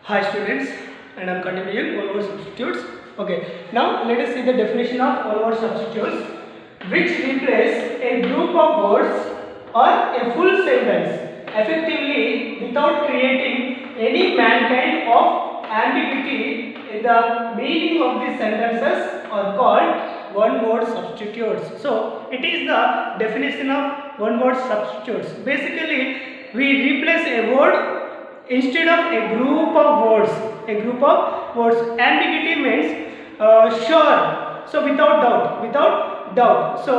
Hi students, and I'm continuing one word substitutes. Okay, now let us see the definition of one word substitutes, which replace a group of words or a full sentence effectively without creating any mankind of ambiguity in the meaning of the sentences are called one word substitutes. So it is the definition of one word substitutes. Basically, we replace a word instead of a group of words. Ambiguity means sure, so without doubt. So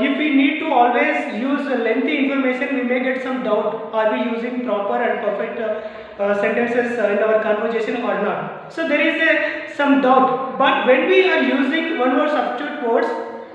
if we need to always use lengthy information, we may get some doubt, are we using proper and perfect sentences in our conversation or not. So there is some doubt, but when we are using one word substitute words,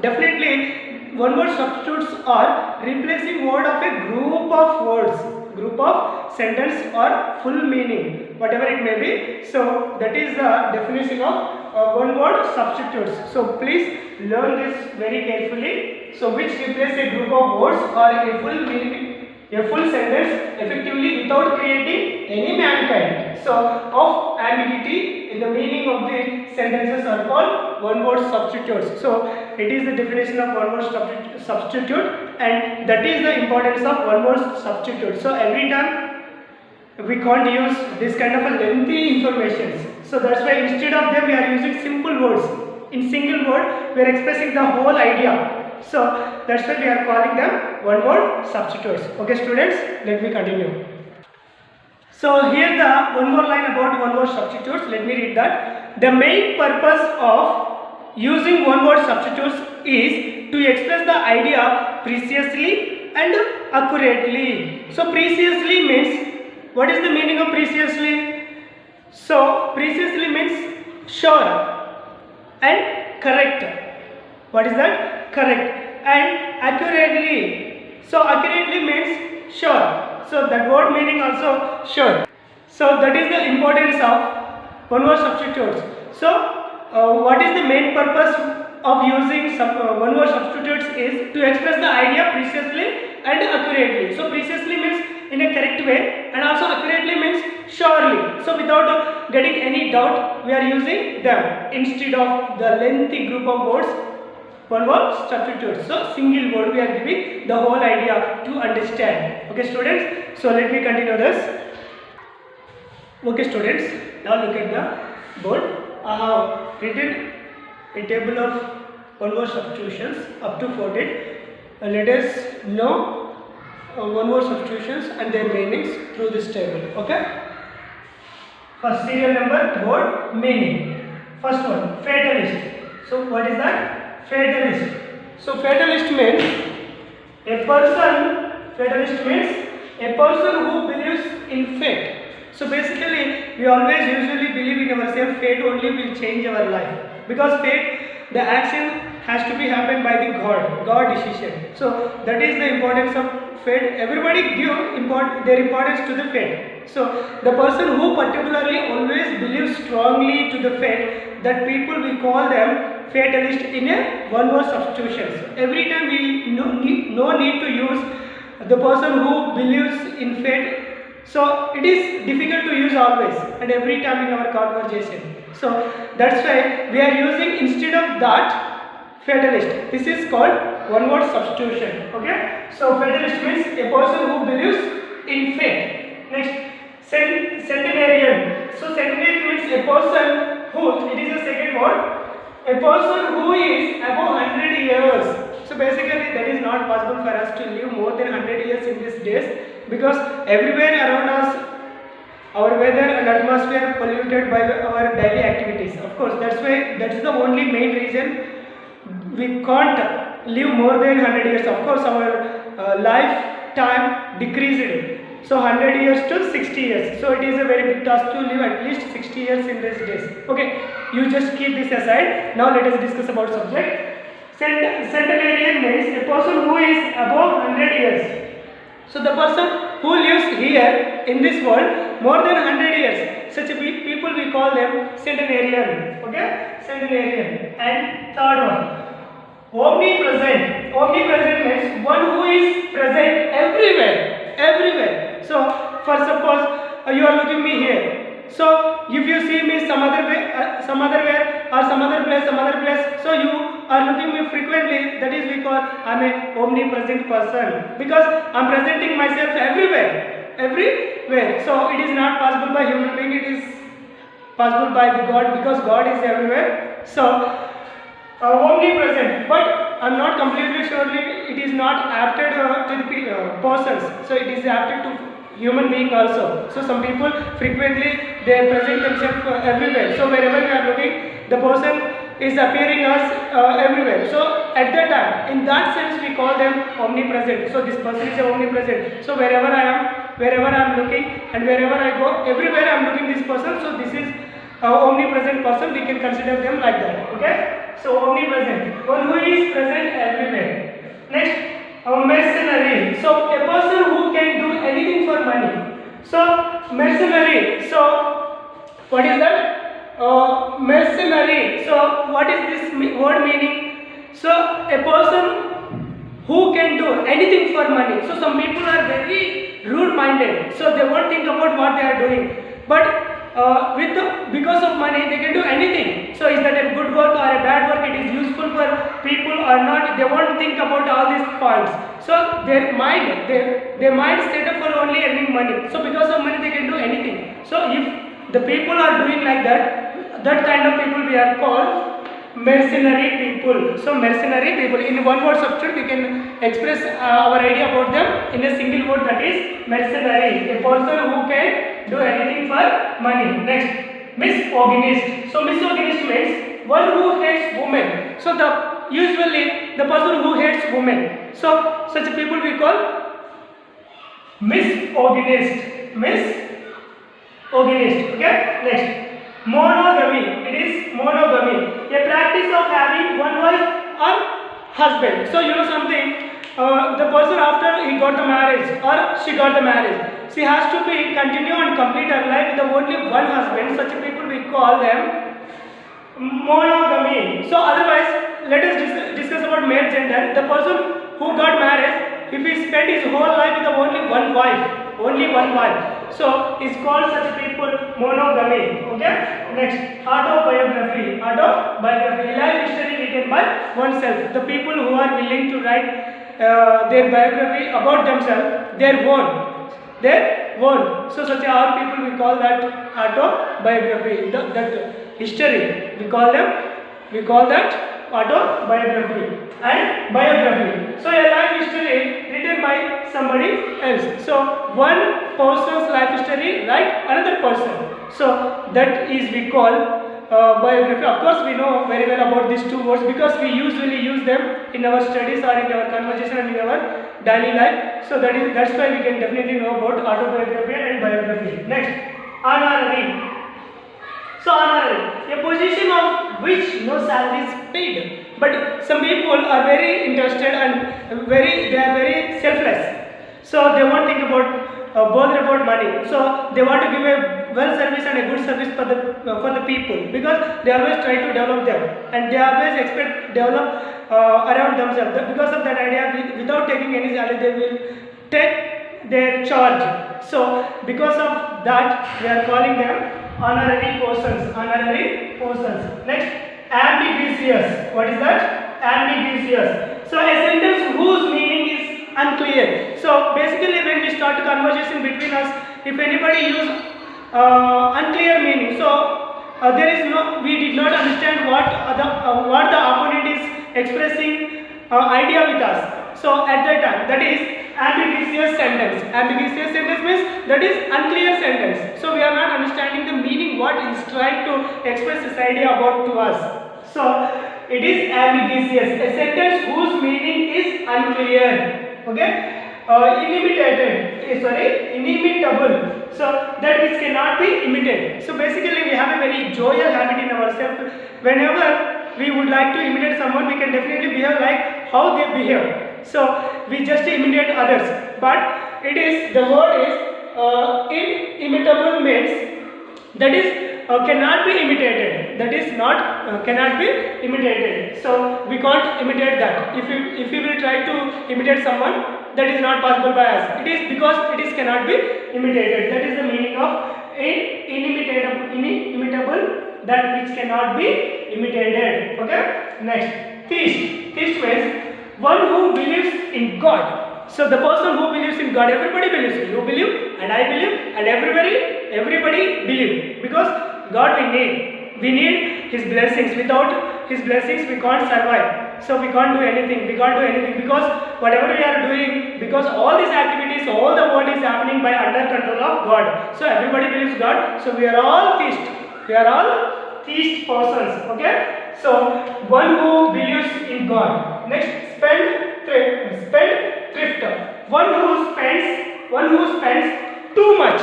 definitely one word substitutes are replacing word of a group of words, group of sentence or full meaning, whatever it may be. So that is the definition of one word substitutes. So please learn this very carefully. So which replace a group of words or a full meaning, a full sentence effectively without creating any mankind so of ambiguity in the meaning of the sentences are called one word substitutes. So it is the definition of one word substitute, and that is the importance of one word substitute. So every time we can't use this kind of a lengthy information. So that's why instead of them we are using simple words. In single word we are expressing the whole idea. So that's why we are calling them one word substitutes. Okay students, let me continue. So here the one more line about one word substitutes. Let me read that. The main purpose of using one word substitutes is to express the idea precisely and accurately. So precisely means, what is the meaning of precisely? So precisely means sure and correct. What is that? Correct. And accurately. So accurately means sure. So that word meaning also sure. So that is the importance of one word substitutes. So what is the main purpose of using one word substitutes is to express the idea precisely and accurately. So precisely means in a correct way, and also accurately means surely. So without getting any doubt, we are using them instead of the lengthy group of words. One word substitutes. So single word we are giving the whole idea to understand. Okay students, so let me continue this. Okay students, now look at the board. I have written a table of one word substitutions up to 14. Let us know one word substitutions and their meanings through this table. Okay. First serial number, word, meaning. First one, fatalist. So what is that? Fatalist. So fatalist means a person who believes in fate. So basically we always usually believe in ourselves, fate only will change our life, because fate, the action has to be happened by the God decision. So that is the importance of fate. Everybody give their importance to the fate. So the person who particularly always believes strongly to the fate, that people we call them fatalist in a one word substitutions. Every time we no need to use the person who believes in fate. So it is difficult to use always and every time in our conversation. So that's why we are using instead of that fatalist. This is called one word substitution. Okay. So fatalist means a person who believes in fate. Next, centenarian. So centenarian means a person who, it is a second word, a person who is above 100 years. So basically that is not possible for us to live more than 100 years in these days, because everywhere around us our weather and atmosphere polluted by our daily activities. Of course, that's why that is the only main reason we can't live more than 100 years. Of course, our lifetime decreased. So 100 years to 60 years. So it is a very big task to live at least 60 years in these days. Okay, you just keep this aside. Now let us discuss about subject. Centenarian means a person who is above 100 years. So the person who lives here in this world more than 100 years, such people we call them centenarian. Okay, centenarian. And third one, omnipresent. Omnipresent means one who is present everywhere. So for suppose you are looking me here. So if you see me some other way, or some other place, so you are looking me frequently. That is because I'm a omnipresent person, because I'm presenting myself everywhere. So it is not possible by human being. It is possible by the God, because God is everywhere. So omnipresent, but I'm not completely surely it is not apted to the persons. So it is apted to human being also. So some people frequently they present themselves everywhere. So wherever we are looking, the person is appearing us everywhere. So at that time, in that sense, we call them omnipresent. So this person is omnipresent. So wherever I am looking, and wherever I go, everywhere I am looking this person. So this is omnipresent person. We can consider them like that. Okay. So omnipresent, one who is present everywhere. Next, mercenary. So a person who can do anything for money. So mercenary. So what is that? Mercenary. So what is this word meaning? So a person who can do anything for money. So some people are very rude-minded. So they won't think about what they are doing. But because of money they can do anything. So is that a good work or a bad work? It is useful for people or not? They won't think about all these points. So their mind set up for only earning money. So because of money they can do anything. So if the people are doing like that, that kind of people we are called mercenary people. So mercenary people, in one word substitute we can express our idea about them in a single word, that is mercenary, a person who can do anything for money. Next, misogynist. So misogynist means one who hates women. So usually the person who hates women. So such people we call misogynist. Okay. Next, monogamy. It is monogamy, a practice of having one wife or husband. So you know something, the person after he got the marriage or she got the marriage, she has to be continue and complete her life with only one husband. Such people we call them monogamy. So otherwise, let us discuss about male gender. The person who got married, if he spent his whole life with only one wife, so is called such people monogamy. Okay. Next, autobiography. Life history written by oneself. The people who are willing to write their biography about themselves, their own. So such are people we call that autobiography. That history we call that autobiography and biography. So a life history written by somebody else. So one person's life history write another person. So that is we call biography. Of course we know very well about these two words because we usually use them in our studies or in our conversation and in our daily life. So that's why we can definitely know about autobiography and biography. Next, honorary. So honorary, a position of which no salary is paid. But some people are very interested and they are very selfless. So they won't think about bother about money. So they want to give a well service and a good service for the people, because they always try to develop them and they always expect develop around themselves. Because of that idea, without taking any salary, they will take their charge. So because of that, we are calling them honorary persons. Next, ambiguous. What is that? Ambiguous. So a sentence whose meaning is unclear. So basically, when we start a conversation between us, if anybody use unclear meaning, so we did not understand what the opponent is expressing idea with us. So at that time, that is ambiguous sentence. Ambiguous sentence means that is unclear sentence. So we are not understanding the meaning what is trying to express this idea about to us. So it is ambiguous, a sentence whose meaning is unclear. Okay. Inimitable. So that which cannot be imitated. So basically we have a very joyous habit in ourselves. Whenever we would like to imitate someone, we can definitely behave like how they behave. So we just imitate others. But the word is inimitable means that is cannot be imitated. That is not cannot be imitated. So we can't imitate that. If we will try to imitate someone, that is not possible by us. It is because it is cannot be imitated. That is the meaning of inimitable. that which cannot be imitated. Okay. Next, theist. Theist means one who believes in God. So the person who believes in God, everybody believes. You believe, and I believe, and everybody believe, because God we need His blessings. Without His blessings, we can't survive. So we can't do anything. We can't do anything because whatever we are doing, because all these activities, all the world is happening by under control of God. So everybody believes God. So we are all theist. We are all theist persons. Okay. So one who believes in God. Next, spendthrift. One who spends too much.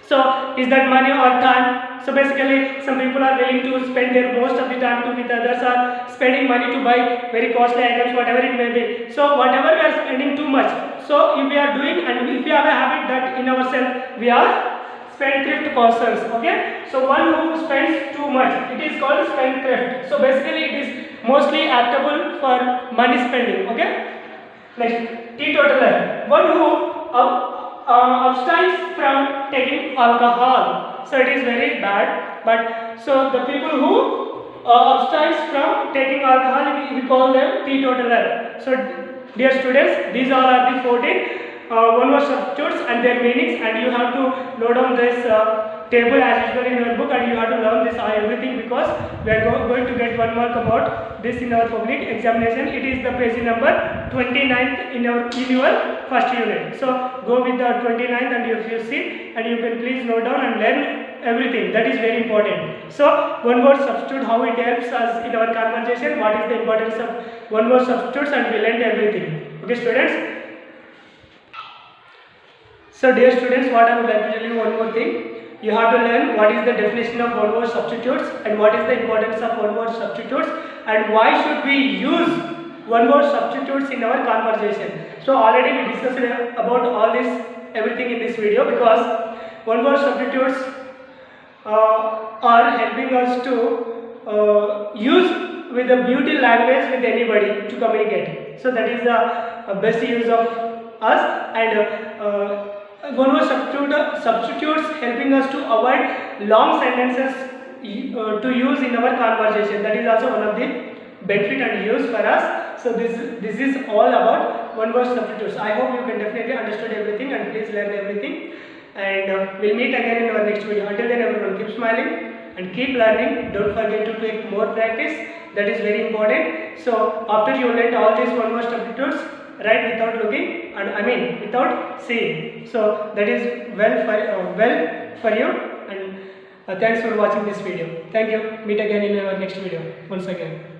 So is that money or time? So basically, some people are willing to spend their most of the time to with others, are spending money to buy very costly items, whatever it may be. So whatever we are spending too much. So if we are doing, and if we have a habit that in ourselves, we are spendthrift persons. Okay. So one who spends too much, it is called spendthrift. So basically, it is mostly applicable for money spending. Okay. Next, teetotaler. One who abstains from taking alcohol. So it is very bad. But so the people who abstains from taking alcohol, we call them teetotaler. So dear students, these all are the 14 one-word substitutes and their meanings, and you have to note down this table as usual in your book, and you have to learn this everything, because we are going to get 1 mark about this in our public examination. It is the page number 29th in your first unit. So go with the 29th and you see, and you can please note down and learn everything. That is very important. So one word substitute, how it helps us in our conversation, what is the importance of one word substitutes, and we learned everything. Okay students. So dear students, what I would like to tell you one more thing. You have to learn what is the definition of one word substitutes, and what is the importance of one word substitutes, and why should we use one word substitutes in our conversation. So already we discussed about all this, everything in this video, because one word substitutes are helping us to use with the beauty language with anybody to communicate. So that is the best use of us, and one word substitutes helping us to avoid long sentences to use in our conversation. That is also one of the benefit and use for us. So this is all about one word substitutes. I hope you can definitely understood everything, and please learn everything, and we'll meet again in our next video. Until then, everyone, keep smiling and keep learning. Don't forget to take more practice. That is very important. So after you learn all these one word substitutes, write without looking, and without seeing. So that is well for you, and thanks for watching this video. Thank you. Meet again in our next video once again.